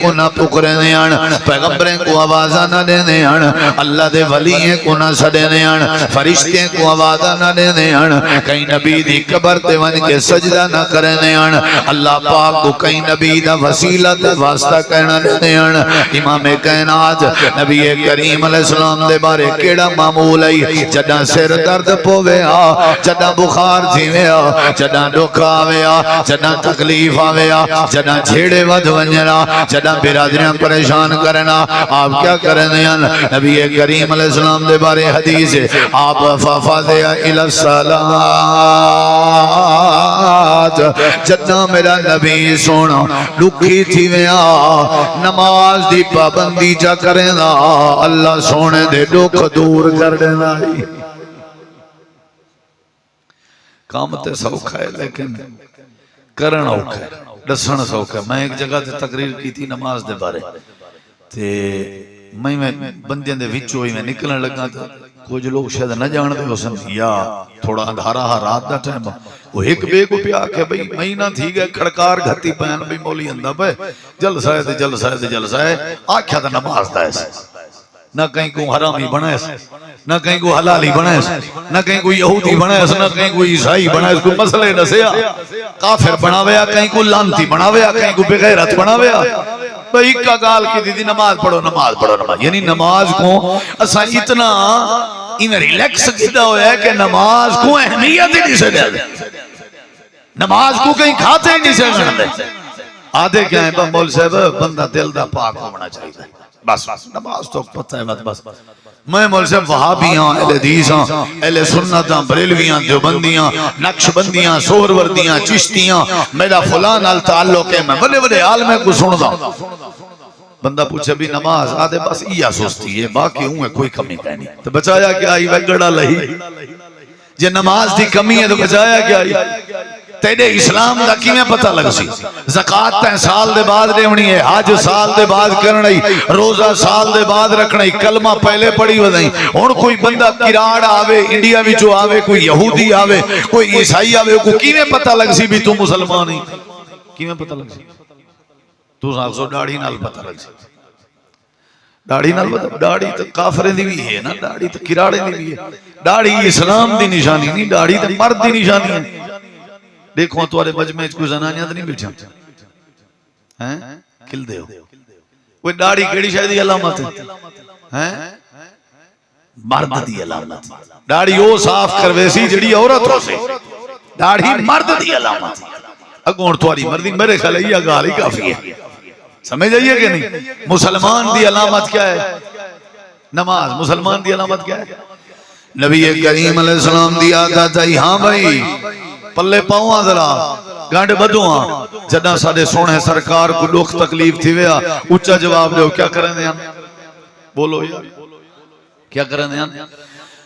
کو نہ پکرنے آن، پیغمبریں کو آوازہ نہ دینے آن، اللہ دے ولییں کو نہ سڑنے آن، فرشتے کو آوازہ نہ دینے آن، کہیں نبی دی قبر تے ون کے سجدہ نہ کرنے آن، اللہ پاک کو کہیں نبی دا وسیلہ تے واسطہ کہنا دینے آن۔ امام کائنات نبی کریم علیہ السلام دے بارے کیڑا معمول ہے، جدہ سر درد پوے آ، جدہ بخار جیوے آ، جدہ دکھ آوے آ، جدہ تکلیف آوے آ، جدہ جھیڑے ود ونجنا، جدہ برادریاں پریشان کرنا، آپ کیا کرنے ہیں؟ نبی کریم علیہ السلام دے بارے حدیث ہے، آپ فَفَضِعَ إِلَى الصَّلَاةِ، جتنا میرا نبی سونا لکھی تھی ویا نماز دی پابندی جا کریں دا، اللہ سونے دے دکھ دور کر دینا۔ کام تے سوکھا ہے لیکن کرنا اوکھا ہے، دسن سوکھا ہے۔ میں ایک جگہ تے تقریر کی تھی نماز دے بارے تے میں بندیاں دے وچوں ہی میں نکلنے لگا تھا، کچھ لوگ شاید نہ جان دے حسن یا تھوڑا اندھارا ہا رات دا ٹائم، وہ ایک بے کو پیا کہ بھئی مہینہ تھی گئے کھڑکار گھتی پہن بھئی مولی اندہ پہ جلسہ ہے جلسہ ہے جلسہ ہے، آکھیا تھا نماز دا ایسا، نہ کہیں کو حرامی بنائے نہ کہیں کو حلالی بنائے نہ کہیں کو یہودی بنائے نہ کہیں کو عیسائی بنائے، کوئی مسئلے نہ سیا کافر بناویا، کہیں کو لانتی بناویا، کہیں کو بغیرت بناویا۔ بھئی کا گال کی دی نماز پڑھو نماز پڑھو نماز، یعنی نماز کو اسا اتنا انہیں ریلیکس کیتا ہویا ہے کہ نماز کو اہمیت ہی نہیں سے دے، نماز کو کہیں کھاتے ہی نہیں سے گھڑتے۔ آدھے کیا ہیں مول صاحب بندہ دل دا پاک ہونا چاہیے، بس نماز تو پتہ ہے بس۔ میں مول صاحب وہابیاں، اہل حدیثاں، اہل سنتاں، بریلویاں، دیوبندیاں، نقشبندیاں، سہروردیاں، چشتیاں، میرا فلان ال تعلق ہے، میں بڑے بڑے عالمیں کو سندا۔ بندہ پوچھے بھی نماز، آدھے بس یہ سوچتی ہے باقی ہوں ہے کوئی کمی کہنی، تو بچایا کیا آئی وگڑا لہی، جے نماز دی کمی ہے تو بچایا کیا آئی؟ تیرے اسلام دا کی میں پتہ لگ سی، زکاة تین سال دے بعد دیونی ہے، حج سال دے بعد کرنی، روزہ سال دے بعد رکھنی، کلمہ پہلے پڑھی ودائیں۔ اور کوئی بندہ کراڑ آوے، انڈیا بھی جو آوے، کوئی یہودی آوے، کوئی عیسائی آوے، کو کی میں پتہ لگ سی بھی تو مسلمان ہی؟ کی میں پتہ لگ سی؟ تو ساکھ سو ڈاڑی نال پتہ لگ سی، ڈاڑی نال پتہ، ڈاڑی تو کافریں دی بھی ہے نا، ڈاڑی تو کراڑے دی بھی ہے، ڈاڑی اسلام دی نشانی نہیں، ڈاڑی تو مرد دی نشانی ہے۔ دیکھو توارے مجمع کوئی زنانیاں تو نہیں بیٹھا کھل دے ہو، کوئی داڑھی کیڑی شاید دی علامت ہے، مرد دی علامت، داڑھی وہ صاف کروے سی جڑی عورت ہو سے، داڑھی مرد دی علامت، اگون تواری مردی میرے خیال ہے یہ گالی کافی ہے، سمجھ جائیے کہ نہیں؟ مسلمان دی علامت کیا ہے؟ نماز۔ مسلمان دی علامت کیا ہے؟ نبی کریم علیہ السلام دی عادت ہے، ہاں بھائی پلے پاؤں ذرا گانڈ بدھواں، جدہ ساڑے سونے سرکار کو دکھ تکلیف تھی ویا اچھا جواب دے کیا کریں دے بولو یار کیا کریں دے؟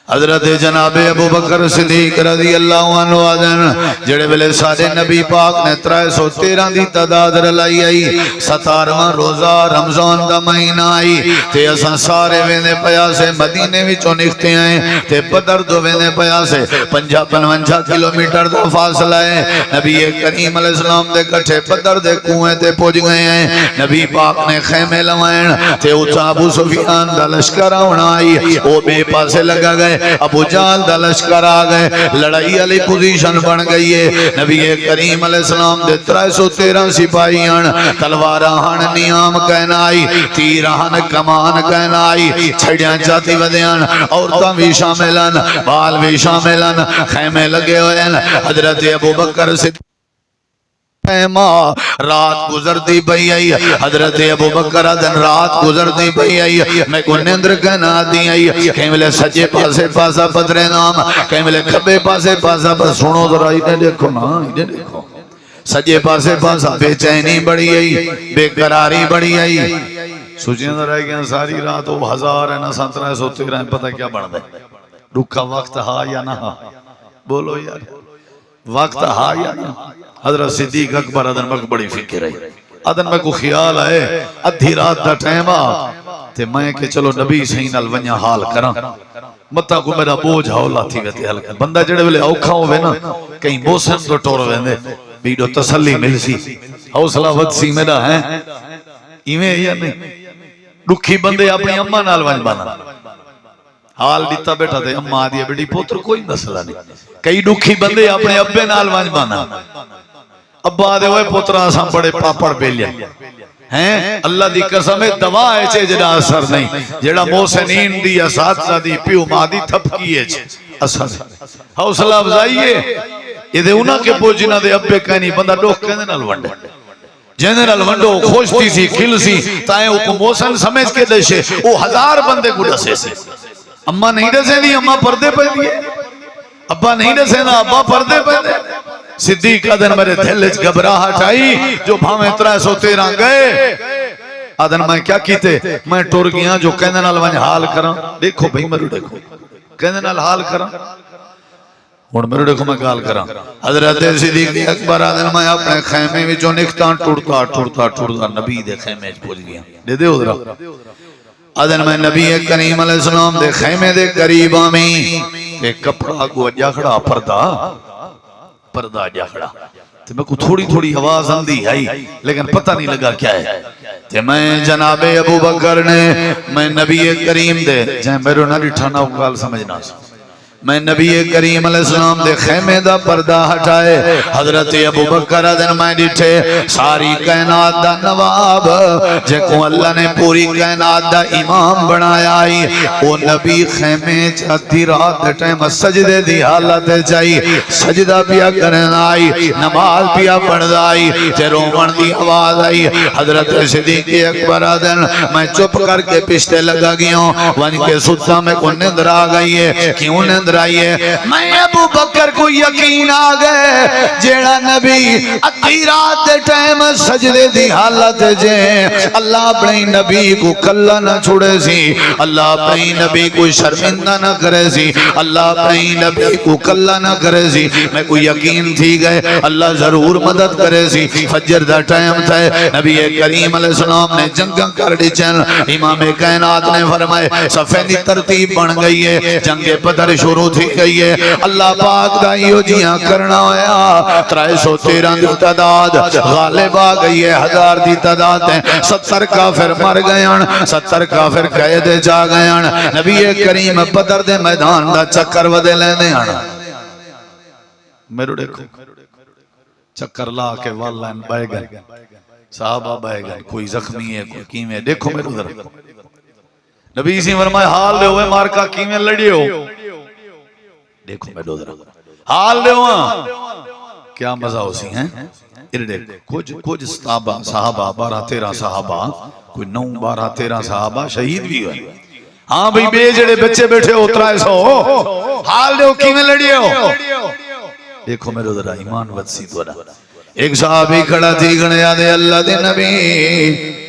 حضرت جناب ابو بکر صدیق رضی اللہ عنہ آدھن جڑے بلے سارے نبی پاک نے 313 دی تعداد رلائی آئی، 17واں روزہ رمضان دا مہینہ آئی، تے اساں سارے ویندے پیا سے مدینے وچوں نکتے آئے، تے بدر دو ویندے پیا سے 55 کلومیٹر دا فاصلہ ہے۔ نبی کریم علیہ السلام دے کٹھے بدر دے کنویں تے پہنچ گئے ہیں، نبی پاک نے خیمے لوائن، تے اتھا ابو سفیان دا لشکر آونا آئی، وہ بے پاسے لگا گئے، ابو جہل دا لشکر آ گئے، لڑائی علی پوزیشن بن گئی ہے۔ نبی کریم علیہ السلام دے 313 سپاہیان تلوارہن نیام کہنا آئی، تیرہن کمان کہنا آئی، چھڑیاں چاہتی ودیاں، عورتاں بھی شاملن، بال بھی شاملن، خیمے لگے ہوئے ہیں۔ حضرت ابو بکر سے رات گزر دی بھئی آئی، حضرت ابو بکر دن رات گزر دی بھئی آئی، میں کو نندر کہنا دی آئی، کہیں ملے سچے پاسے پاسا پدرے نام، کہیں ملے کھبے پاسے پاسا پس سنو ذرا انہیں دیکھو نا، انہیں دیکھو سچے پاسے پاسا بے چینی بڑی آئی، بے قراری بڑی آئی، سوچیں ذرا کہ ساری رات وہ 1000 ہے نا 1713 ہے، پتہ کیا بڑھ دے رکھا وقت ہا یا نہ ہا، بولو یار وقت ہا یا نہ۔ حضرت صدیق اکبر ادن میں کو بڑی فکر ہے، ادن میں کو خیال ہے ادھی رات دا ٹائم آ تے میں کہ چلو نبی صحیح نال ونیا حال کراں، متا کو میرا بوجھ ہولا تھی ویتے حل کر۔ بندہ جڑے ویلے اوکھا ہوئے نا کہیں موسم تو ٹور ویندے بیڈو تسلی مل سی، حوصلہ ود سی میرا ہے ایویں یا نہیں دکھی بندے اپنی اما نال ونج بانا حال دیتا بیٹھا تے اما آدھی بیٹی پوتر کوئی مسئلہ نہیں کئی دکھی بندے اپنے ابے نال ونج بانا ابا دے ہوئے پوترا ساں بڑے پاپڑ بیلیا ہیں اللہ دی قسم دوا ہے چھے جڑا اثر نہیں جڑا محسنین دی اساتذہ دی پیو ماں دی تھپکی ہے چھے اثر حوصلہ افزائیے یہ دے انہاں کے پوچھنا دے ابے کہنی بندہ ڈوک کہنے نال ونڈے جنرل ونڈو خوشتی سی کھل سی تائیں وہ محسن سمجھ کے دشے وہ 1000 بندے کو ڈسے سے اماں نہیں ڈسے دی اماں پردے پہ دیئے ابا نہیں ڈسے نا ابا پردے پہ دے صدیق آدن میرے دھلچ گھبراہٹ آئی جو بھامیں 313 گئے آدن میں کیا کیتے میں ٹور گیا جو کہنے نال ونج حال کراں دیکھو بھئی مرو دیکھو کہنے نال حال کراں اور میرے دیکھو میں گال کراں حضرت صدیق اکبر آدن میں اپنے خیمے میں جو نکتان ٹوڑتا نبی دے خیمے پہنچ گیا دے دے ادھرا آدن میں نبی کریم علیہ السلام دے خیمے دے قریب آمیں تے کپڑا کو جاکڑا پردہ جاکڑا تے میں کو تھوڑی آواز اندھی آئی لیکن پتہ نہیں لگا کیا ہے تے میں جناب ابو بکر نے میں نبی کریم دے جائیں میرے نہ ڈٹھانا اگال سمجھنا میں نبی کریم علیہ السلام دے خیمے دا پردہ ہٹائے حضرت ابو بکر دن میں ڈٹھے ساری کائنات دا نواب جے کو اللہ نے پوری کائنات دا امام بنایا آئی وہ نبی خیمے چاہتی رات ٹائم سجدے دی حالت چاہی سجدہ پیا کرن آئی نماز پیا پڑھ آئی تے رومن دی آواز آئی حضرت صدیق اکبر دن میں چپ کر کے پشتے لگا گیا ہوں ون کے ستا میں کو نندر آ گئی ہے کیوں نندر آئیے میں ابو بکر کو یقین آگئے جیڑا نبی ادھی رات ٹائم سجدے دی حالت جے اللہ اپنے نبی کو کلہ نہ چھوڑے سی اللہ اپنے نبی کو شرمندہ نہ کرے سی اللہ اپنے نبی کو کلہ نہ کرے سی میں کو یقین تھی گئے اللہ ضرور مدد کرے سی فجر دا ٹائم تھا نبی کریم علیہ السلام نے جنگاں کر دی چل امام کائنات نے فرمائے صفحی ترتیب بن گئی ہے جنگ پدر شروع تھی گئی ہے اللہ پاک دا یہ جیاں کرنا ہویا 313 دی تعداد غالب آ گئی ہے 1000 دی تعداد ہے 70 کافر مر گئے 70 کافر قید جا گئے نبی کریم بدر دے میدان دا چکر ودے لینے میرے دیکھو چکر لا کے واللین بائے گئے صحابہ بائے گئے کوئی زخمی ہے کوئی کیمیں دیکھو میرے ادھر نبی اسی فرمائے حال لے ہوئے مارکا کیمیں لڑی ہو دیکھو میں دو ذرا حال لے ہوا کیا مزہ ہو سی ہیں اردے کچھ صحابہ 12-13 صحابہ کوئی 9-12-13 صحابہ شہید بھی ہوئے ہاں بھئی بے جڑے بچے بیٹھے ہو 300 حال لے ہو کی میں لڑی ہو دیکھو میں دو ذرا ایمان ودسی دوڑا ایک صحابی کھڑا تھی گھنے آدھے اللہ دے نبی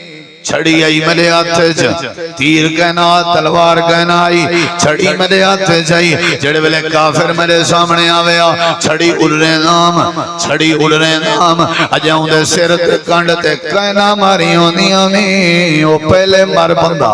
چھڑی آئی میرے ہاتھے چا تیر کہنا تلوار کہنا آئی چھڑی میرے ہاتھے چاہی جڑے ویلے کافر میرے سامنے آویا چھڑی اڑ رہے نام اجاؤں دے سر تے کانڈ تے کہنا ماری ہونی آمی وہ پہلے مر بندہ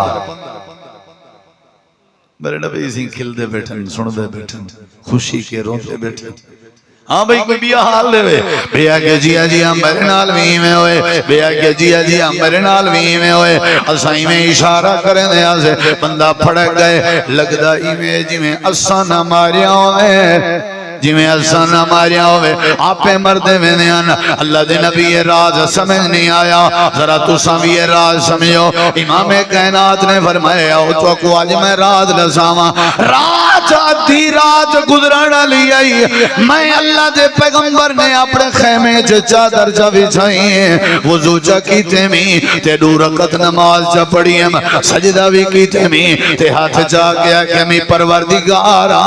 میرے نبی اسی کھل دے بیٹھن سن دے بیٹھن خوشی کے رون دے بیٹھن ہاں بھئی کوئی بیا حال لے وے بیا کہ جیا جیا میرے نال بھی میں ہوئے بیا کہ جیا جیا میرے نال بھی میں ہوئے اسائی میں اشارہ کریں دے آسے بندہ پھڑک گئے لگدہ ایمیں جی میں اسا نہ ماریا ہوئے جی میں اسا نہ ماریا ہوئے آپے مردے میں نے آنا اللہ دے نبی یہ راز سمجھ نہیں آیا ذرا تو سامی یہ راز سمجھو امام کائنات نے فرمایا تو کو آج میں راز لساما رات آدھی رات گزرانا لی آئی میں اللہ دے پیغمبر نے اپنے خیمے چادر چا بچھائی ہیں وضو چا کی تیمی تے 2 رکعت نماز چا پڑھی ہم سجدہ بھی کی تیمی تے ہاتھ چا گیا کہ میں پروردگارا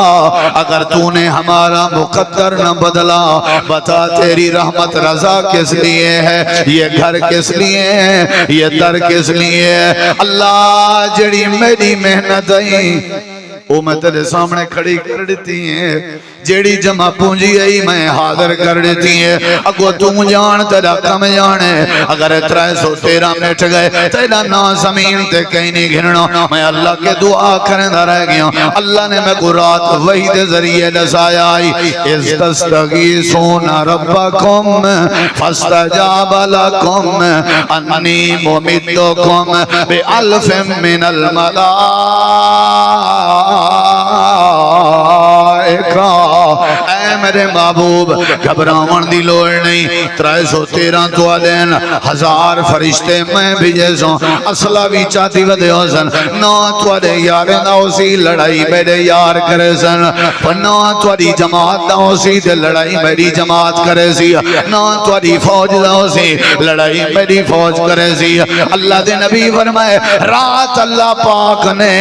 اگر تو نے ہمارا مقدر نہ بدلا بتا تیری رحمت رضا کس لیے ہے یہ گھر کس لیے ہے یہ در کس لیے ہے اللہ جڑی میری محنت آئی وہ میں تیرے سامنے کھڑی کر دیتی ہیں جیڑی جمع پونجی آئی میں حاضر کر دیتی ہیں اگو تم جان تیرا کم جانے اگر 313 منٹ گئے تیرا نا زمین تے کہیں نہیں گھرنا میں اللہ کے دعا کرنے دا رہ گیا اللہ نے میں کو رات وحی دے ذریعے دسایا آئی اِذْ تَسْتَغِيثُونَ رَبَّكُمْ فَاسْتَجَابَ لَكُمْ أَنِّي مُمِدُّكُمْ بِأَلْفٍ مِّنَ الْمَلَائِكَةِ اے میرے محبوب گھبراون دی لوڑ نہیں 313 تو علین 1000 فرشتے میں بھیجے سوں اصلہ بھی چاہتی ودے ہو سن نا توڑے یار نہ اسی لڑائی میرے یار کرے سن نا توڑی جماعت نہ اسی دے لڑائی میری جماعت کرے سی نا توڑی فوج نہ اسی لڑائی میری فوج کرے سی اللہ دے نبی فرمائے رات اللہ پاک نے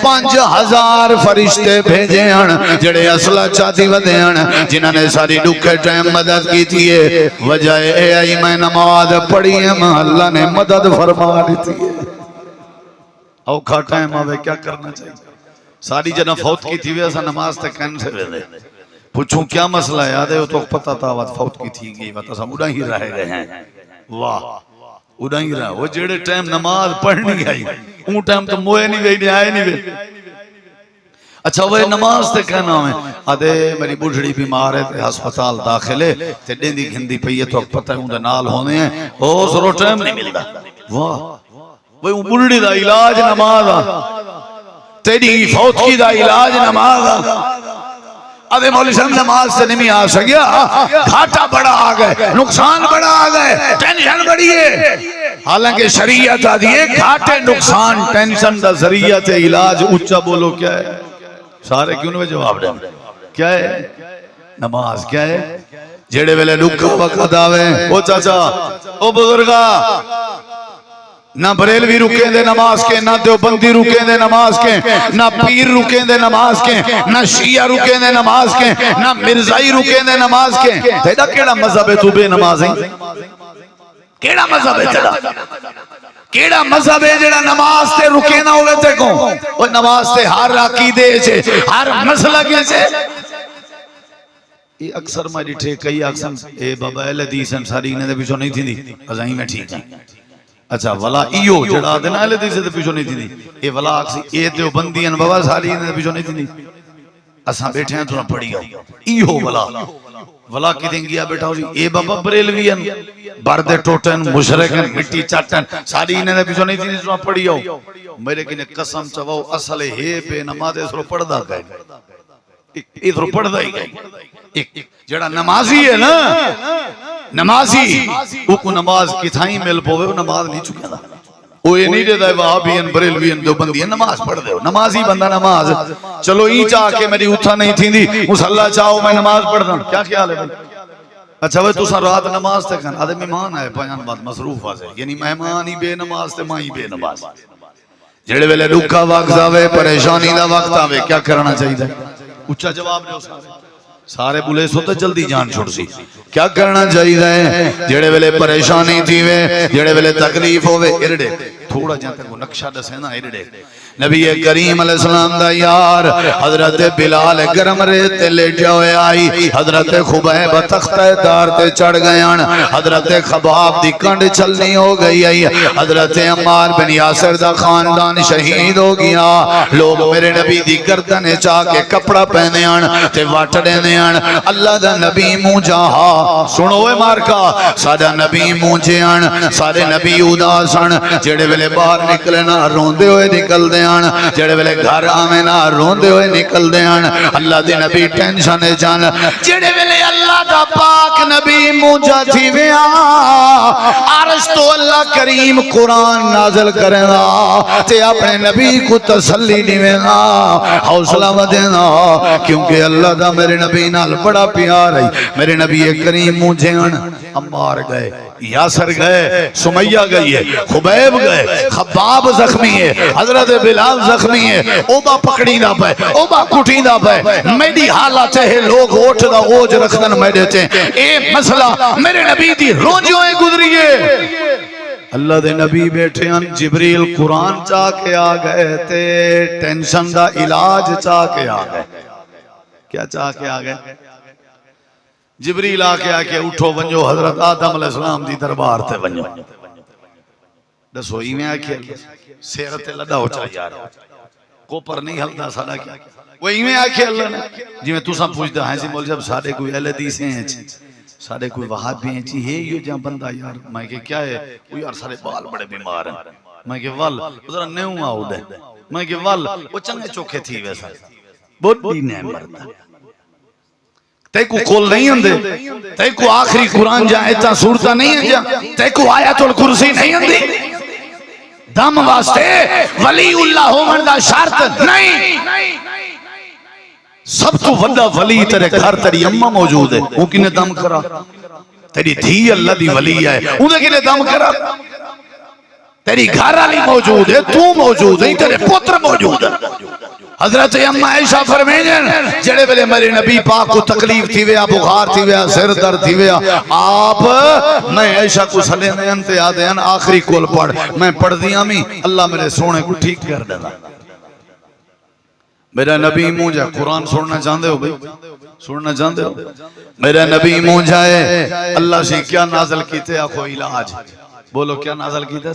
5000 فرشتے بھیجے ہیں جڑے اصلہ چاہتی ودے ہیں جنہوں نے ساری دکھے ٹائم مدد کی تھی وجہ اے آئی میں نماز پڑھی ہے اللہ نے مدد فرما دی تھی اوکھا ٹائم آوے کیا کرنا چاہیے ساری جنہ فوت کی تھی ویسا نماز تے کہنے سے ویلے پوچھوں کیا مسئلہ ہے آدھے وہ تو پتہ تھا وقت فوت کی تھی گئی وقت سب اڑا ہی رہے گئے ہیں واہ اڑا ہی رہا وہ جڑے ٹائم نماز پڑھنی آئی اون ٹائم تو موئے نہیں گئی نہیں آئے نہیں گئی اچھا وہ نماز تے کہنا ہمیں آدھے میری بڑھڑی بیمار ہے تے ہسپتال داخلے تے ڈیندی گھندی پئیے تو پتہ ہے اندھے نال ہونے ہیں وہ ضرور ٹائم نہیں ملتا واہ وہ بڑھڑی دا علاج نماز تیری فوت کی دا علاج نماز آدھے مولی صاحب نماز سے نہیں آ سکیا گھاٹا بڑا آ گئے نقصان بڑا آ گئے ٹینشن بڑی ہے حالانکہ شریعت آدھی ہے گھاٹے نقصان ٹینشن دا ذریعہ تے علاج اچھا بولو کیا ہے سارے کیوں نے جواب دیں کیا ہے نماز کیا ہے جیڑے ویلے لکھ پکا داوے او چاچا او بزرگا نہ بریلوی رکیں دے نماز کے نہ دیوبندی رکیں دے نماز کے نہ پیر رکیں دے نماز کے نہ شیعہ رکیں دے نماز کے نہ مرزائی رکیں دے نماز کے تیڑا کیڑا مذہب ہے تو بے نماز ہیں کیڑا مذہب ہے تیڑا کیڑا مذہب ہے جڑا نماز تے رکے نہ ہوئے تے کون وہ نماز تے ہر عقیدے چھے ہر مسئلہ کے چھے یہ اکثر میں ڈٹھے کئی اکثر اے بابا اہل حدیث ساری انہیں دے پیچھو نہیں تھی دی ازائی میں ٹھیک ہیں اچھا ولا ایو جڑا دینا اہل حدیث دے پیچھو نہیں تھی دی اے ولا اکسی اے دیو بندیاں بابا ساری انہیں دے پیچھو نہیں تھی دی اساں بیٹھے ہیں تو نہ پڑھی آؤ ایو ولا کی دیں گیا بیٹھا ہو جی اے بابا بریلوین بردے ٹوٹن مشرکن مٹی چاٹن ساری انہیں دے پیچھو نہیں تھی تو نہ پڑھی آؤ میرے کنے قسم چواؤ اصل ہے بے نماز اس رو پڑھ دا گئے اس رو پڑھ دا ہی گئے جڑا نمازی ہے نا نمازی وہ کو نماز کتھائیں مل پوے وہ نماز نہیں چکے دا وہ یہ نہیں دیتا ہے وہابین بریلوین دیوبندین نماز پڑھ دے ہو نمازی بندہ نماز چلو ہی چاہ کے میری اتھا نہیں تھی دی مسلح چاہو میں نماز پڑھ دا کیا خیال ہے بھائی اچھا وہ تو سن رات نماز تے کھانا آدھے مہمان آئے پہنچان بات مصروف آزے یعنی مہمان ہی بے نماز تے ماں ہی بے نماز جڑے ویلے دکھا وقت آوے پریشانی دا وقت آوے کیا کرنا چاہیے دے اچھا جواب دے سارے بولے سو تو جلدی جان چھوڑ سی کیا کرنا چاہیے دے جڑے ویلے پریشانی تھی وے جڑے ویلے تکلیف ہوئے ارڑے تھوڑا جہاں تک وہ نقشہ دسے نا ارڑے نبی کریم علیہ السلام دا یار حضرت بلال گرم ریتے لیٹے ہوئے آئی حضرت خبیب تختہ دار تے چڑھ گیان حضرت خباب دی کنڈ چلنی ہو گئی آئی حضرت عمار بن یاسر دا خاندان شہید ہو گیا لوگ میرے نبی دی گردن چاہ کے کپڑا پہنے آن تے واٹ دینے آن اللہ دا نبی مونجا ہا سنوے مارکا سادہ نبی مونجے آن سارے نبی اداسن جڑے ویلے باہر نکلے نا روندے ہوئے نکل دے جڑے ویلے گھر آمینہ روندے ہوئے نکل دے اللہ دی نبی ٹینشن جان جڑے ویلے اللہ دا پاک نبی مونجا تھی ویا عرش تو اللہ کریم قرآن نازل کرے گا تے اپنے نبی کو تسلی دیوے گا حوصلہ مدینا کیونکہ اللہ دا میرے نبی نال بڑا پیار ہے میرے نبی کریم مونجے عمار گئے یاسر گئے سمیہ گئی ہے خبیب گئے خباب زخمی ہے حضرت بلال زخمی ہے اوبا پکڑی نہ پائے اوبا کٹی نہ پائے میری حالت ہے لوگ اوٹ دا اوج رکھدن میں دیتے اے مسئلہ میرے نبی دی روجویں گزری ہے اللہ دے نبی بیٹھے ہیں جبریل قرآن چاہ کے آ گئے تے ٹینشن دا علاج چاہ کے آ گئے کیا چاہ کے آ گئے جبریل آ کے اٹھو ونجو حضرت آدم علیہ السلام دی دربار تے ونجو دسو ہی میں آکھے سیر تے لڑا ہو چاہ یار کوپر نہیں ہلدا ساڑا کیا وہ ہی میں آکھے اللہ نے جی میں تو سب پوچھتا ہیں سی مول جب سارے کوئی اہل حدیث ہیں سارے کوئی وہابی ہیں چی ہے یہ جہاں بندہ یار میں کہ کیا ہے وہ یار سارے بال بڑے بیمار ہیں میں کہ وال ذرا نیوں آؤ دے میں کہ وال وہ چنگے چوکھے تھی ویسا بہت بھی مرتا تے کو کول نہیں ہندے تے کو آخری قرآن جہاں اتنا صورتہ نہیں ہے جہاں تے کو آیت الکرسی نہیں ہندی دم واسطے ولی اللہ ہومن دا شرط نہیں سب تو وڈا ولی تیرے گھر تیری اممہ موجود ہے وہ کنے دم کرا تیری دھی اللہ دی ولی ہے انہیں کنے دم کرا تیری گھر علی موجود ہے تو موجود ہے تیرے پتر موجود ہے حضرت اممہ عائشہ فرمائیں جڑے بلے میرے نبی پاک کو تکلیف تھی ویا بخار تھی ویا سر درد تھی ویا آپ میں عائشہ کو صلی اللہ انتے آدھے ہیں آخری کول پڑھ میں پڑھ دیا میں اللہ میرے سونے کو ٹھیک کر دینا میرا نبی مونجا قرآن سننا چاہتے ہو بھئی سننا چاہتے ہو میرا نبی مونجا ہے اللہ سے کیا نازل کیتے آخو علاج بولو کیا نازل کیتے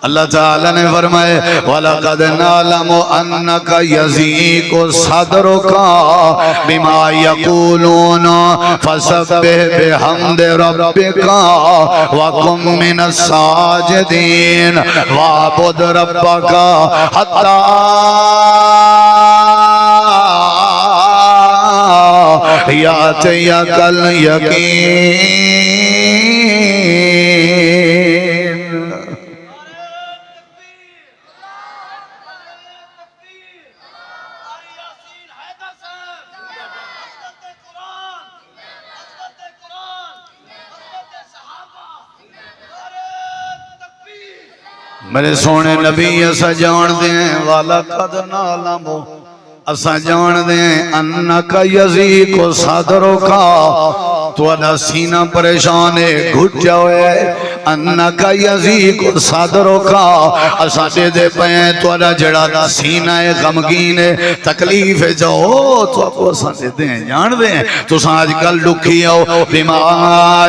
اللہ تعالیٰ نے فرمائے وَلَقَدْ نَعْلَمُ أَنَّكَ يَزِيكُ صَدْرُكَ بِمَا يَقُولُونَ فَسَبِّحْ بِحَمْدِ رَبِّكَ وَكُن مِّنَ السَّاجِدِينَ وَاعْبُدْ رَبَّكَ حَتَّى يَأْتِيَكَ الْيَقِينُ میرے سونے نبی ایسا جان دیں وَلَقَدْ نَعْلَمُ اسا جان دیں انکا یزیک صدرک تو ادا سینہ پریشان ہے گھٹ جاوے انکا یزیک صدرک اسا دے دے پہیں تو ادا جڑا دا سینہ غمگین ہے تکلیف جاؤ تو اپو اسا دے دیں جان دیں تو ساج کل دکھی آؤ بما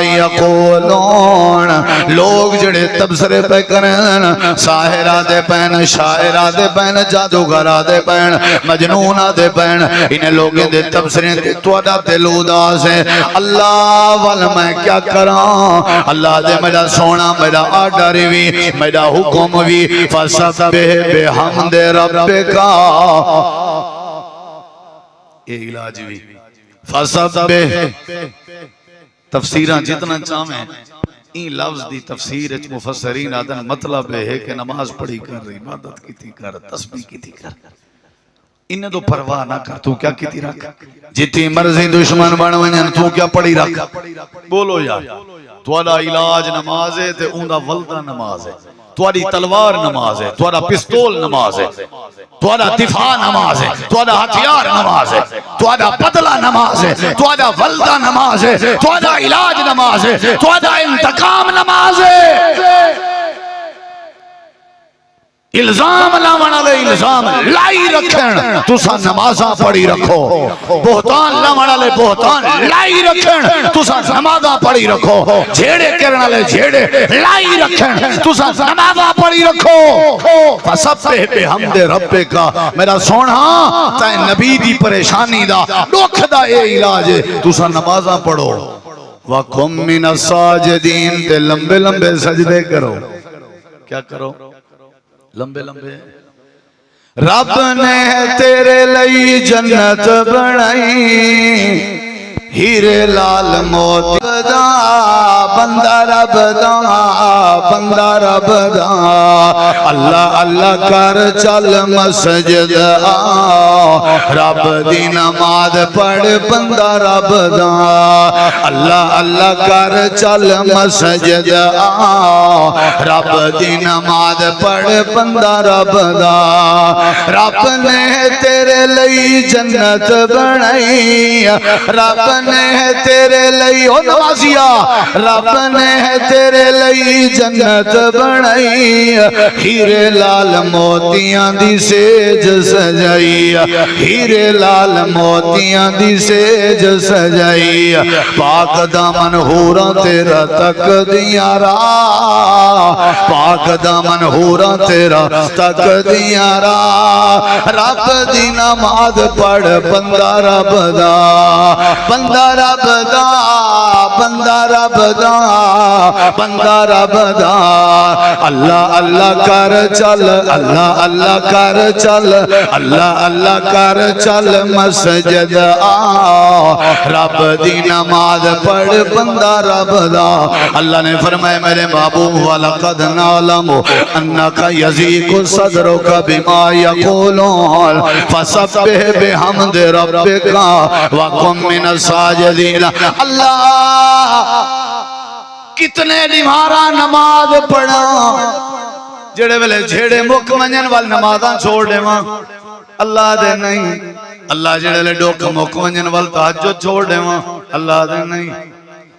یقولون لوگ جڑے تبصرے پہ کرن ساہرہ دے پہن شاعرہ دے پہن جادوگرہ دے پہن مجنون دے بین انہیں لوگیں دے تبصریں دے توڑا دلو داس ہے اللہ والا میں کیا کراں اللہ دے میرا سونا میرا آڈر بھی میرا حکم بھی فَسَبِّحْ بِحَمْدِ رَبِّكَ یہ علاج بھی فَسَبِّحْ تفسیران جتنا چاہمیں این لفظ دی تفسیر مفسرین آدھن مطلب ہے کہ نماز پڑھی کر عبادت کی تھی کر تسبیح کی تھی کر انہیں تو پرواہ نہ کر تو کیا کیتی رکھ جتی مرضی دشمن بنوین تو کیا پڑھی رکھ بولو یار توالا علاج نماز ہے تے اوندا ولدہ نماز ہے توالی تلوار نماز ہے توالا پستول نماز ہے توالا دفاع نماز ہے توالا ہتھیار نماز ہے توالا بدلہ نماز ہے توالا ولدہ نماز ہے توالا علاج نماز ہے توالا انتقام نماز ہے الزام لاؤن علی الزام لائی رکھن تو سا نمازاں پڑھی رکھو بہتان لاؤن علی بہتان لائی رکھن تو سا نمازاں پڑھی رکھو جھیڑے کرن علی جھیڑے لائی رکھن تو سا نمازاں پڑھی رکھو فَسَبِّحْ بِحَمْدِ رَبِّكَ میرا سونا تائیں نبی دی پریشانی دا دکھ دا اے علاج تو سا نمازاں پڑھو وَقُم مِّنَ السَّاجِدِينَ تے لمبے لمبے سجدے کرو کیا کرو لمبے لمبے رب نے تیرے لئی جنت بنائی ہیرے لال موتی دا بندہ رب دا بندہ رب دا اللہ اللہ کر چل مسجد آ رب دی نماز پڑھ بندہ رب دا اللہ اللہ کر چل مسجد آ رب دی نماز پڑھ بندہ رب دا رب نے تیرے لئی جنت بنائی رب نے ہے تیرے لئی او نوازیا رب نے ہے تیرے لئی جنت بنائی ہیرے لال موتیاں دی سیج سجائی ہیرے لال موتیاں دی سیج سجائی پاک دامن حوراں تیرا تک دیاں راہ پاک دامن حوراں تیرا تک دیاں راہ رب دی نماز پڑھ بندہ رب دا بندہ رب دا بندہ رب دا بندہ رب دا اللہ اللہ کر چل اللہ اللہ کر چل اللہ اللہ کر چل مسجد آ رب دی نماز پڑھ بندہ رب دا اللہ نے فرمایا میرے محبوب وَلَقَدْ نَعْلَمُ أَنَّكَ يَضِيقُ صَدْرُكَ بِمَا يَقُولُونَ فَسَبِّحْ بِحَمْدِ رَبِّكَ وَقُم مِّنَ السَّاجِدِينَ اللہ کتنے نمارا نماز پڑھا جڑے ویلے جھیڑے مک منجن وال نمازاں چھوڑ دے ماں اللہ دے نہیں اللہ جڑے لے ڈوک مک منجن وال تہجد چھوڑ دے ماں اللہ دے نہیں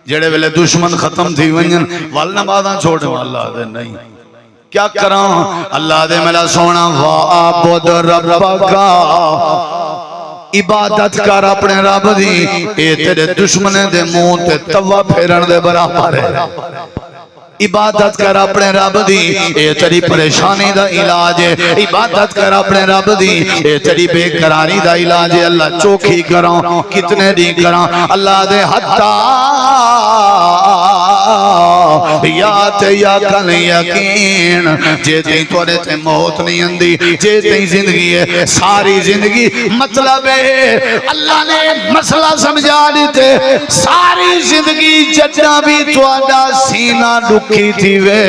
جڑے ویلے دشمن ختم تھی ونجن وال نمازاں چھوڑ دے ماں اللہ دے نہیں کیا کراں اللہ دے ملا سونا وَعَبُدْ رَبَّكَ عبادت کر اپنے رب دی اے تیرے دشمن دے منہ تے توا پھیرن دے برابر ہے عبادت کر اپنے رب دی اے تیری پریشانی دا علاج ہے عبادت کر اپنے رب دی اے تیری بے قراری دا علاج ہے اللہ چوکھی کراں کتنے دی کراں اللہ دے حتی یا تے یا کل یقین جے تیں توڑے تے موت نہیں اندی جے تیں زندگی ہے ساری زندگی مطلب ہے اللہ نے مسئلہ سمجھا دیتے ساری زندگی ججا بھی توڑا سینہ ڈکی تھی وے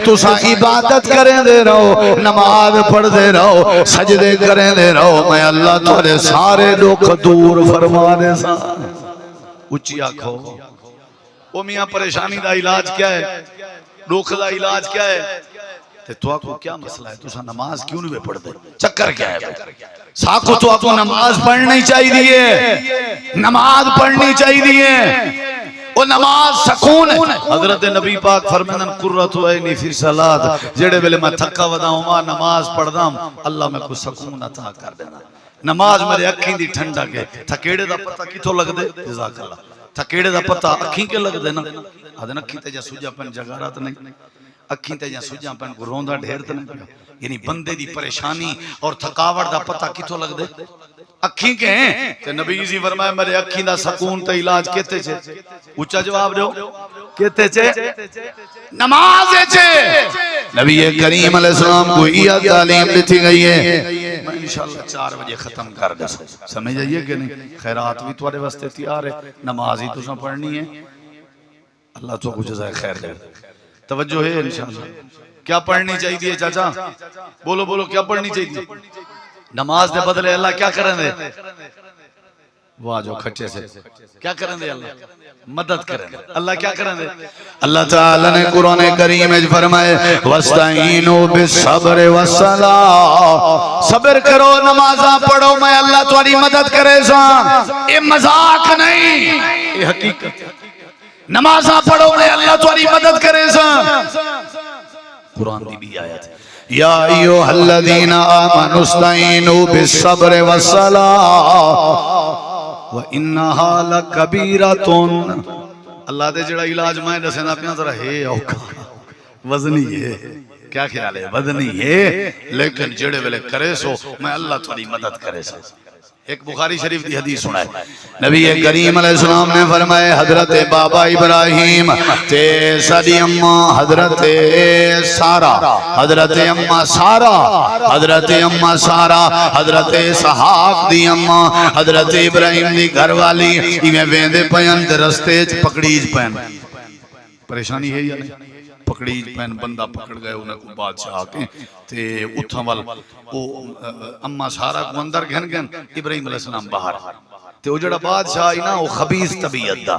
تو سا عبادت کریں دے رہو نماز پڑھ دے رہو سجدے کریں دے رہو میں اللہ توڑے سارے دکھ دور فرمانے سا اچھی آنکھو وہ میاں پریشانی دا علاج کیا ہے دکھ دا علاج کیا ہے تو آپ کو کیا مسئلہ ہے تو سا نماز کیوں نہیں پڑھ دے چکر کیا ہے ساکو تو آپ کو نماز پڑھنی چاہیے نماز پڑھنی چاہیے وہ نماز سکون ہے حضرت نبی پاک فرمائن قرۃ عینی فی الصلاۃ جڑے ویلے میں تھکا ودا ہوں نماز پڑھدا اللہ میں کو سکون عطا کر دینا نماز میرے اکھیں دی ٹھنڈا کے تھکیڑے دا پتہ کتھوں لگ دے جزاک اللہ تھکیڑے دا پتہ اکھیں کے لگ دے نا آدھے نا اکھیں تے جا سوجا پن جگارات نہیں اکھیں تے جا سوجا پن کو روندا ڈھیر تے نہیں یعنی بندے دی پریشانی اور تھکاوٹ دا پتہ کتھوں لگ دے اکھیں کے ہیں کہ نبی جی فرمائے میرے اکھیں دا سکون تے علاج کہتے چھے اچھا جواب دو کہتے چھے نماز چھے نبی کریم علیہ السلام کو یہ تعلیم دیتی گئی ہے میں انشاءاللہ 4 بجے ختم کر دے سمجھ جائیے کہ نہیں خیرات بھی توڑے واسطے تیار ہے نماز ہی تو سا پڑھنی ہے اللہ تو کچھ جزائے خیر دے توجہ ہے انشاءاللہ کیا پڑھنی چاہیے چاچا بولو بولو کیا پڑھنی چاہیے نماز دے بدلے اللہ کیا کریں دے واہ جو کھچے سے کیا کریں دے اللہ مدد کریں دے اللہ کیا کریں دے اللہ تعالیٰ نے قرآن کریم میں فرمائے وَاسْتَعِينُوا بِالصَّبْرِ وَالصَّلَاةِ صبر کرو نمازاں پڑھو میں اللہ تمہاری مدد کرے سا یہ مذاق نہیں یہ حقیقت نمازاں پڑھو میں اللہ تمہاری مدد کرے سا قرآن دی بھی آیت ہے یا ایوہ الذین آمنوا استعینوا بالصبر والصلاة وَإِنَّهَا لَكَبِيرَةٌ اللہ دے جڑا علاج میں دسے نا اپنا ذرا ہے اوکا وزنی ہے کیا خیال ہے وزنی ہے لیکن جڑے ویلے کرے سو میں اللہ تھوڑی مدد کرے سو ایک بخاری شریف دی حدیث سنائے نبی کریم علیہ السلام نے فرمائے حضرت بابا ابراہیم تے ساری اماں حضرت سارا حضرت اماں سارا حضرت اماں سارا حضرت اسحاق دی اماں حضرت ابراہیم دی گھر والی ایویں ویندے پین تے رستے چ پکڑیج پین پریشانی ہے یا نہیں پکڑیج پین بندہ پکڑ گئے انہیں کو بادشاہ کے تے اتھا وال اماں سارا کو اندر گھن گھن ابراہیم علیہ السلام باہر تے وہ جڑا بادشاہ ہی نا وہ خبیث طبیعت دا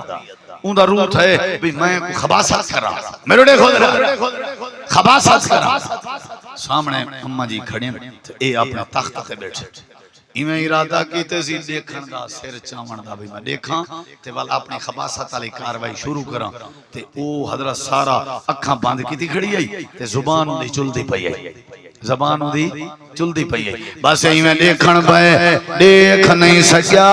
ان دا روح ہے بھی میں خباست کرا میرے ڈے کھول رہا خباست کرا سامنے اماں جی کھڑے اے اپنا تخت تے بیٹھے ایویں ارادہ کیتے سی دیکھن دا سر چاون دا بھی میں دیکھاں تے ول اپنی خباثت والی کاروائی شروع کراں تے او حضرت سارا اکھاں بند کیتی کھڑی آئی تے زبان دی چلدی پئی آئی زبان دی چلدی پئی آئی بس ایویں دیکھن پئے دیکھ نہیں سکیا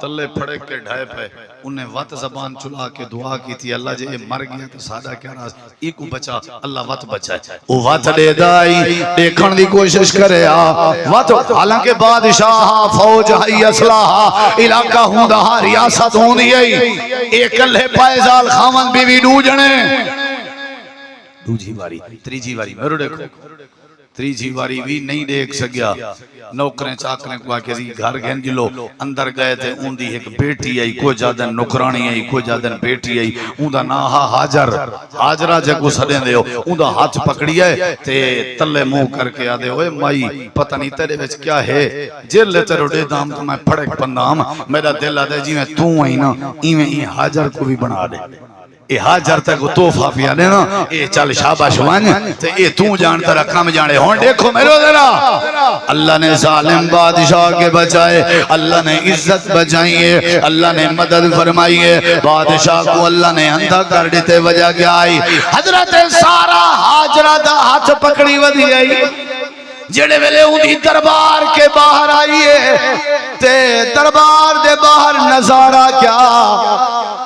تلے پھڑے کے ڈھائے پہ انہیں وقت زبان چلا کے دعا کی تھی اللہ جے مر گیا تو سادہ کیا راز ایک کو بچا اللہ وقت بچائے وہ وقت دے دائی دیکھن دی کوشش کرے وقت حالانکہ بادشاہ فوج ہائی اسلحہ علاقہ ہوں دہا ریاست ہوں دی ایک اللہ پائزال خامن بیوی دو جنے دوجی واری تریجی واری میرے دیکھو تریجی واری بھی نہیں دیکھ سکیا نوکریں چاکریں کو آکے گھر گھن جلو اندر گئے تھے ان دی ایک بیٹی آئی کوئی جادن نکرانی آئی کوئی جادن بیٹی آئی ان دا ناہا حاجر حاجرہ جے کو سڑیں دے ہو ان دا ہاتھ پکڑی ہے تے تلے منہ کر کے آدھے ہوئے مائی پتہ نہیں تیرے وچ کیا ہے جیل لے تیرے دے دام تو میں پھڑک پندام میرا دل آدھے جی میں تو آئی نا ایویں حاجر کو بھی بنا دے اے حاجر تک کو توفہ پیا دینا اے چل شاباش وان تے اے تو جانتا رکھا میں جانے ہون دیکھو میرے ذرا اللہ نے ظالم بادشاہ کے بچائے اللہ نے عزت بچائیے اللہ نے مدد فرمائیے بادشاہ کو اللہ نے اندھا کر دیتے وجہ کیا آئی حضرت سارا حاجرہ دا ہاتھ پکڑی ودی آئی جڑے ویلے انہی دربار کے باہر آئیے تے دربار دے باہر نظارہ کیا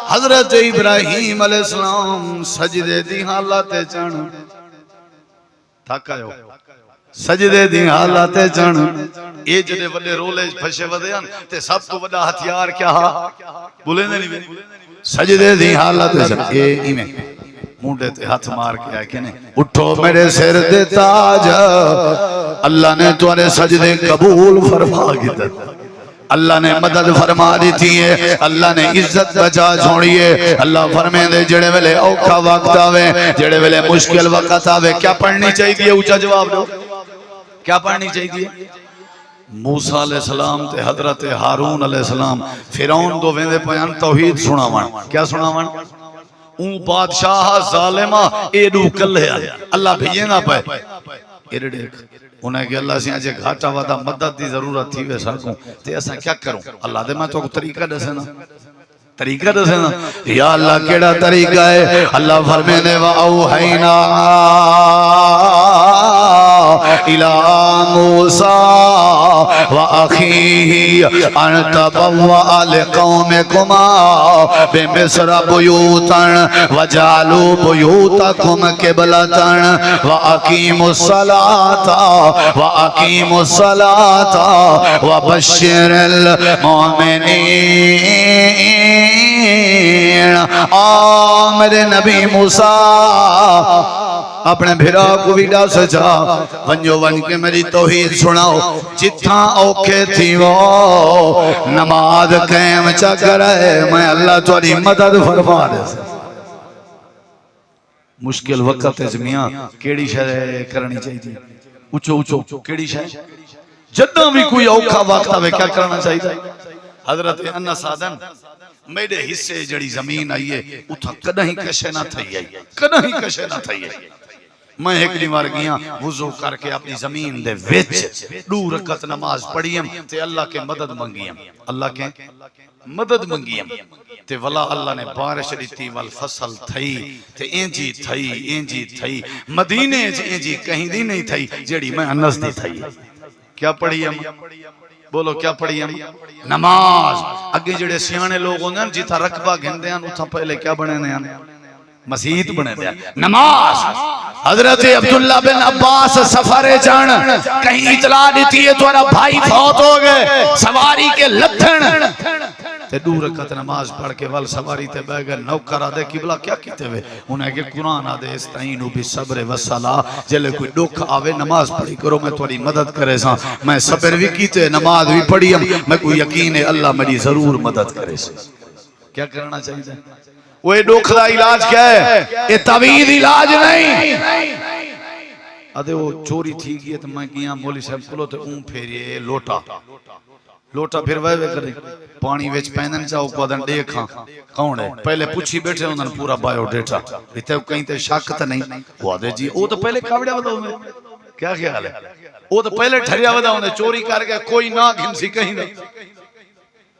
حضرت ابراہیم علیہ السلام سجدے دی حالت چن تھکا ہو سجدے دی حالت چن اے جڑے وڈے رولے پھشے ودیاں تے سب تو بڑا ہتھیار کیا بولے نہیں سجدے دی حالت چن اے ایویں مونڈے تے ہاتھ مار کے آئے کہ نہیں اٹھو میرے سر دے تاج اللہ نے تمہارے سجدے قبول فرما کی اللہ نے مدد فرما دیتی ہے اللہ نے عزت بچا چھوڑیے اللہ فرمے دے جڑے ویلے اوکھا وقت آوے جڑے ویلے مشکل وقت آوے کیا پڑھنی چاہیے اونچا جواب دو کیا پڑھنی چاہیے موسیٰ علیہ السلام تے حضرت ہارون علیہ السلام فرعون دو ویندے پیان توحید سناوان کیا سناوان اون بادشاہ ظالمہ ایڈو کلے اللہ بھیجے نہ پائے ایڈے دیکھ انہیں کہ اللہ سے آجے گھاٹا وعدہ مدد دی ضرورت تھی ویسا کوں تے ایسا کیا کروں اللہ دے میں تو طریقہ دے سینا طریقہ دے سینا یا اللہ کیڑا طریقہ ہے اللہ فرمینے وَأَوْحَيْنَا إِلَىٰ مُوسَىٰ وَأَخِيهِ أَنْ تَبَوَّأَ لِقَوْمِكُمَا بِمِصْرَ بُيُوتًا وَجَعَلُوا بُيُوتَكُمْ قِبْلَةً وَأَقِيمُوا الصَّلَاةَ وَبَشِّرِ الْمُؤْمِنِينَ میرے نبی موسیٰ اپنے بھیرا کو بھی ڈا سجا ونجو ون کے میری توحید سناؤ جتنا اوکے تھی وہ نماز قیم چا کرے میں اللہ تاری مدد فرما دے مشکل وقت جمیاں کیڑی شے کرنی چاہیے اچھو اچھو کیڑی شے جدہ بھی کوئی اوکھا وقت آوے کیا کرنا چاہیے حضرت انہ سادن میرے حصے جڑی زمین آئیے اتھا کدہیں کشے نہ تھئی آئی کدہیں کشے نہ تھئی آئی میں ایک دیوار گیا وضو کر کے اپنی زمین دے وچ دو رکعت نماز پڑھیم تے اللہ کے مدد منگیم اللہ کے مدد منگیم تے ولا اللہ نے بارش دیتی والفصل تھئی تے اینجی تھئی مدینے اینجی کہیں دی نہیں تھئی جڑی میں انس دی تھئی کیا پڑھیم بولو کیا پڑھی ہم نماز اگے جڑے سیانے لوگ ہوندے ہیں جیتا رقبہ گھندے ہیں اتھا پہلے کیا بنے دے ہیں مسیحیت بنے دے ہیں نماز حضرت عبداللہ بن عباس سفر جان کہیں اطلاع دیتی ہے تمہارا بھائی فوت ہو گئے سواری کے لتھن تے دو رکعت نماز پڑھ کے ول سواری تے بہ گئے نوکر آدھے قبلہ کیا کیتے ہوئے انہیں کہ قرآن آدھے استعینوا بالصبر والصلاۃ جلے کوئی دکھ آوے نماز پڑھی کرو میں تمہاری مدد کرے سا میں صبر بھی کیتے نماز بھی پڑھی میں کوئی یقین ہے اللہ میری ضرور مدد کرے سا کیا کرنا چاہیے وہ دکھ دا علاج کیا ہے یہ طویل علاج نہیں آدھے وہ چوری تھی گئی تو میں گیا مولی صاحب کلو تے اون پھیریے لوٹا پھر وے کرے پانی وچ پہنن چاہو کو دن دیکھاں کون ہے پہلے پوچھی بیٹھے انہاں پورا بایو ڈیٹا تے کہیں تے شک تے نہیں وہ دے جی او تو پہلے کاوڑیا ودو میں کیا خیال ہے؟ وہ تو پہلے ٹھریا ودا ہونے چوری کر کے کوئی نہ گھمسی کہیں نہ.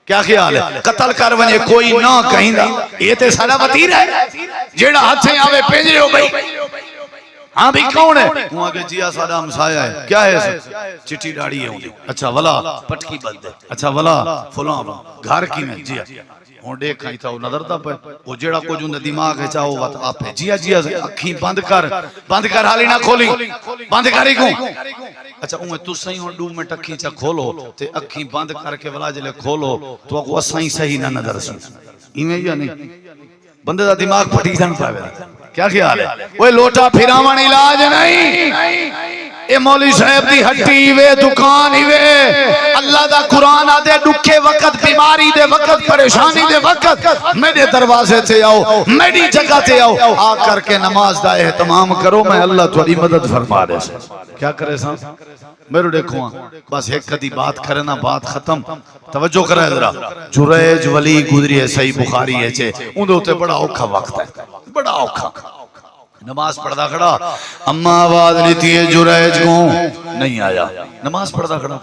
کیا خیال ہے؟ قتل کر ونجے کوئی نہ کہیں نہ. یہ تے سارا وطیر ہے جیڑا ہاتھیں آوے پینجرے ہو بھئی. ہاں بھی کون ہے؟ وہ آگے جیا سادہ ہمسایا ہے. کیا ہے اسے؟ چٹی ڈاڑی ہے ہوندی. اچھا ولا پٹکی بند ہے. اچھا ولا فلان گھر کی میں جیا ہوں دیکھا ہی تھا وہ نظر دا پہ وہ جیڑا کو جو دماغ ہے چاہو وقت آپ ہے. جیا اکھیں بند کر حالی نہ کھولی بند کری کوں. اچھا اوہ تو صحیح ہوں 2 منٹ اکھیں چا کھولو تے اکھیں بند کر کے ولا جلے کھولو تو وہ صحیح نہ نظر سی. ایمیں یا نہیں بندے دا دماغ پھٹی جان پاوے. کیا خیال ہے؟ وہ لوٹا پھراون علاج نہیں. اے مولی صاحب دی ہٹی وے دکان ہی وے. اللہ دا قرآن آدھے ڈکے وقت بیماری دے وقت پریشانی دے وقت میرے دروازے تے آؤ میری جگہ تے آؤ آ کر کے نماز دا اہتمام کرو میں اللہ تھوڑی مدد فرما دے سے. کیا کرے سا میرے دیکھو بس ایک کدی بات کرنا بات ختم. توجہ کرے ذرا. جریج ولی گزری ہے صحیح بخاری ہے چھے اندھے ہوتے بڑا اوکھا وقت ہے بڑا اوکھا. نماز پڑھدا کھڑا اما آواز لیتی ہے جریج کو نہیں آیا. نماز پڑھدا کھڑا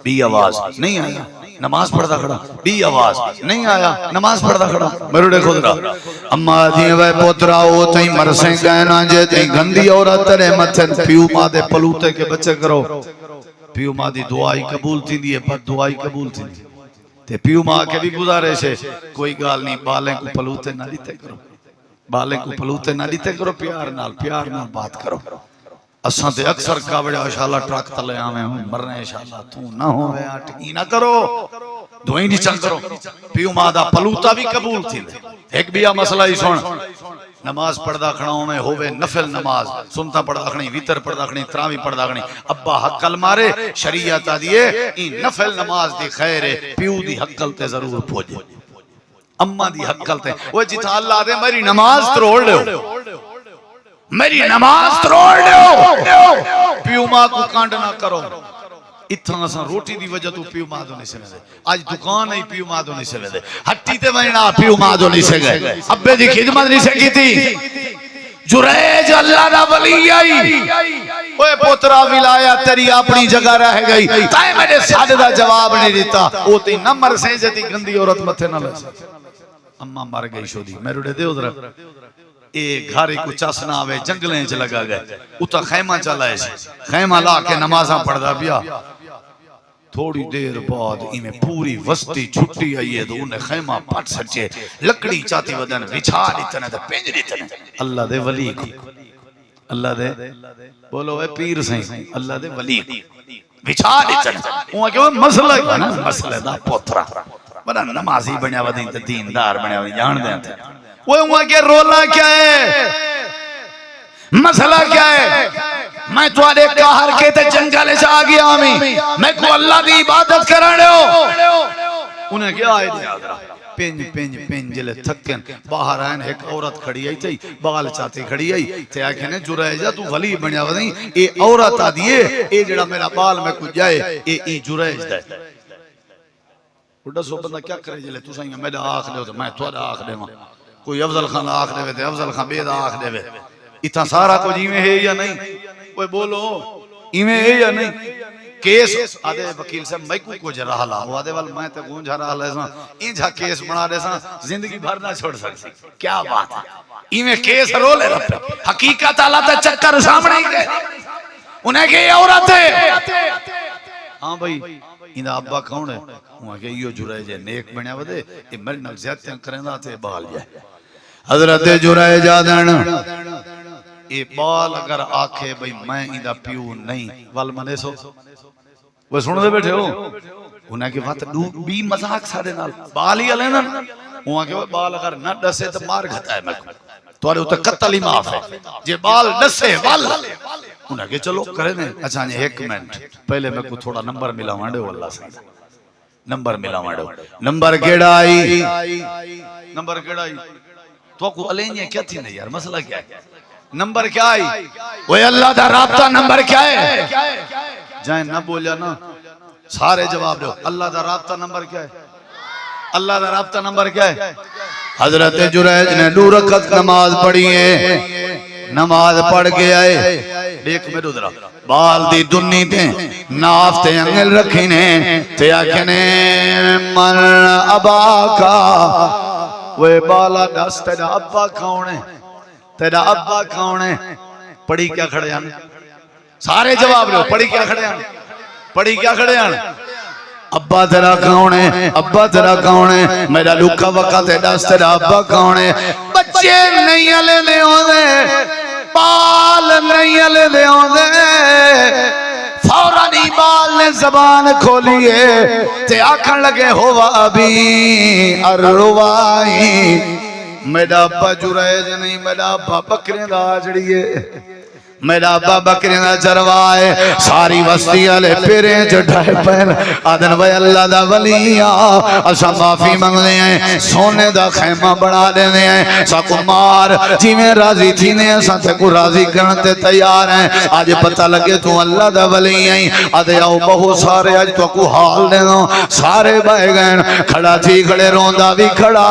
بھی آواز نہیں آیا. نماز پڑھدا کھڑا بھی آواز نہیں آیا. نماز پڑھدا کھڑا میرے دیکھو ذرا. اما دی وے پوترا او تئی مرسیں کہنا جے تئی گندی عورت تیرے متھن پیو ماں دے پلوتے کے بچے کرو. پیو ماں دی دعائی قبول تھی دیئے بد دعائی قبول تھی دی تے پیو ماں کے بھی گزارے سے کوئی گال نہیں بالیں کو پلوتے نہ دیتے کرو. بالیں کو پلوتے نہ دیتے کرو. پیار نال بات کرو. اساں تے اکثر کاوڑے انشاءاللہ ٹرک تلے آویں ہوں مرنے انشاءاللہ تو نہ ہوئے اٹھی نہ کرو دعائیں نہیں چل کرو. پیو ماں دا پلوتا بھی قبول تھی دے. ایک بھی مسئلہ ہی سن نماز پڑھدا کھڑاؤں میں ہوئے نفل نماز سنتا پڑھدا کھڑی ویتر پڑھدا کھڑی تراوی پڑھدا کھڑی ابا حقل مارے شریعت دیئے این نفل نماز دی خیر ہے پیو دی حقل تے ضرور پوجے اممہ دی حقل تے. وہ جتا اللہ دے میری نماز تروڑ لے میری نماز تروڑ لے پیو ماں کو کانڈ نہ کرو. اتنا سا روٹی دی وجہ تو پیو ماں دو نہیں سمجھے. آج دکان نہیں پیو ماں دو نہیں سمجھے. ہٹی تے وینا پیو ماں دو نہیں سمجھے. ابے دی خدمت نہیں سکی تھی. جریج اللہ دا ولی آئی اوے پوترا ولایا تیری اپنی جگہ رہ گئی تائیں میرے سادہ دا جواب نہیں دیتا. او تی نمبر سے جتی گندی عورت متھے نہ لے. اممہ مر گئی شو دی میں روڑے دے ادھر ایک گھاری کو چاسنا آوے جنگلیں چ لگا گئے اتا خیمہ چلائے سے خیمہ لا کے نمازاں پڑھ دا بیا. تھوڑی دیر بعد میں پوری وسطی چھٹی آئی ہے تو انہیں خیمہ پٹ سچے لکڑی چاہتی ودن وچھا دیتنے تو پینج دیتنے. اللہ دے ولی کو اللہ دے بولو اے پیر سہیں اللہ دے ولی کو وچھا دیتنے. وہاں کہ وہ مسئلہ ہے نا مسئلہ دا پوترا بڑا نمازی بنیا ودین تے دیندار بنیا ودین جان دیں تھے. وہ وہاں کہ رولا کیا ہے مسئلہ کیا ہے. میں توارے کہر کے تے جنگل سے آگیا آمی میں کو اللہ دی عبادت کرانے ہو. انہیں کیا آئے دے آدھرا پینج جلے تھکن باہر آئین ایک عورت کھڑی آئی تھی بال چاہتے کھڑی آئی تے آکھے نے جریجہ تو ولی بنیا ودیں اے عورت آ دیئے اے جڑا میرا بال میں کچھ جائے اے جریج دے. اڑا سو بندہ کیا کرے جلے تو سائیں میرا آخ دے ہو تو میں توارا آخ دے ماں کوئی افضل خان آخ دے وے تے افضل خان بید آخ دے وے. اتنا سارا کو جی میں ہے یا نہیں کوئی بولو ایمیں ہے یا نہیں. کیس آدھے وکیل سے میں کو جا رہا لا وہ آدھے وال میں تے گون جا رہا لے ساں انجھا کیس بنا دے ساں زندگی بھر نہ چھوڑ سکتی. کیا بات ہے ایمیں کیس رو لے رہا حقیقت اللہ تے چکر سامنے گئے انہیں کہ یہ عورت ہے. ہاں بھئی اندھا ابا کون ہے وہاں کہ یہ جرائے جائے نیک بنیا ودے یہ میرے نال زیادتیں کریں دا تے بال جائے. حضرت جرائے جادن اے بال اگر آکھے بھئی میں اندھا پیو نہیں والمنے سو وہ سن دے بیٹھے ہو انہیں کہ وقت بھی مزاق سارے نال بال ہی علینا وہاں کہ بال اگر نہ ڈسے تو مار گھتا ہے میں کو توارے ہوتا قتل ہی معاف ہے جے بال ڈسے بال انہیں کہ چلو کرے دیں. اچھا نہیں ایک منٹ پہلے میں کو تھوڑا نمبر ملا وانڈے ہو اللہ سے نمبر ملا وانڈے ہو. نمبر کیڑا آئی نمبر کیڑا آئی تو کو علینیاں کیا تھی نہیں یار مسئلہ کیا ہے نمبر کیا آئی وہ اللہ دا رابطہ نمبر کیا ہے جائیں نہ بولیا نا سارے جواب دو. اللہ دا رابطہ نمبر کیا ہے اللہ دا رابطہ نمبر کیا ہے. حضرت جریج نے 2 رکعت نماز پڑھی ہے نماز پڑھ کے آئے دیکھ میرے ادھر بال دی دنی تے ناف تے انگل رکھی نے تے آکھنے من ابا کا وہ بالا دس تیرا ابا کون ہے تیرا ابا کون ہے پڑھی کیا کھڑے ہیں سارے جواب لو پڑھی کیا کھڑے ہیں پڑھی کیا کھڑے ہیں ابا تیرا کون ہے ابا تیرا کون ہے میرا لکھا وقا تے دس تیرا ابا کون ہے بچے نہیں علی دے ہوندے بال نہیں علی دے ہوندے فوراً بال نے زبان کھولیے تے آکھن لگے ہوا ابھی اروائی میرا ابا جریج نہیں میرا ابا بکریں دا آجڑیے میرا ابا بکریں دا چروائے ساری وستی والے پیریں چٹھائے پہن آدن بھائی اللہ دا ولیاں اسا معافی منگنے ہیں سونے دا خیمہ بنا دینے ہیں سا کو مار جی میں راضی تھی نے اسا تے کو راضی کرنے تیار ہیں آج پتہ لگے تو اللہ دا ولی ہیں آدھے آؤ بہو سارے آج تو کو حال دینا سارے بائے گئے کھڑا تھی کھڑے روندہ بھی کھڑا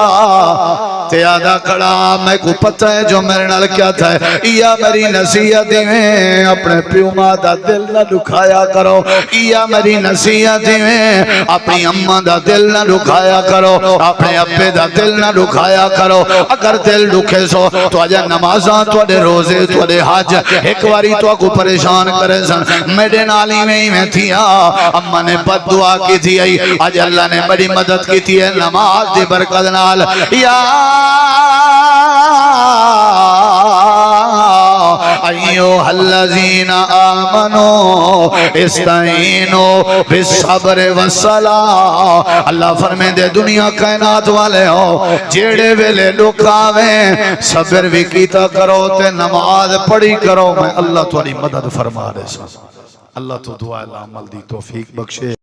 تے آدھا کھڑا میں کو پتہ ہے جو میرے نال کیا تھا یا میری نصیحت میں اپنے پیو ماں دا دل نہ دکھایا کرو یا میری نصیحت میں اپنی اماں دا دل نہ دکھایا کرو اپنے ابے دا دل نہ دکھایا کرو اگر دل دکھے سو تو آجا نمازاں تو دے روزے تو دے حج ایک واری تو کو پریشان کرے سن میرے نالی میں ہی میں تھیا اماں نے بد دعا کی تھی آج اللہ نے بڑی مدد کی تھی نماز دی برکت نال یا ایوہ الذین آمنوا استعینوا بالصبر والصلاۃ اللہ فرمے دے دنیا کائنات والے ہو جیڑے ویلے لکاویں صبر بھی کیتا کرو تے نماز پڑھی کرو میں اللہ تمہاری مدد فرما دے سا اللہ تو دعا عمل دی توفیق بخشے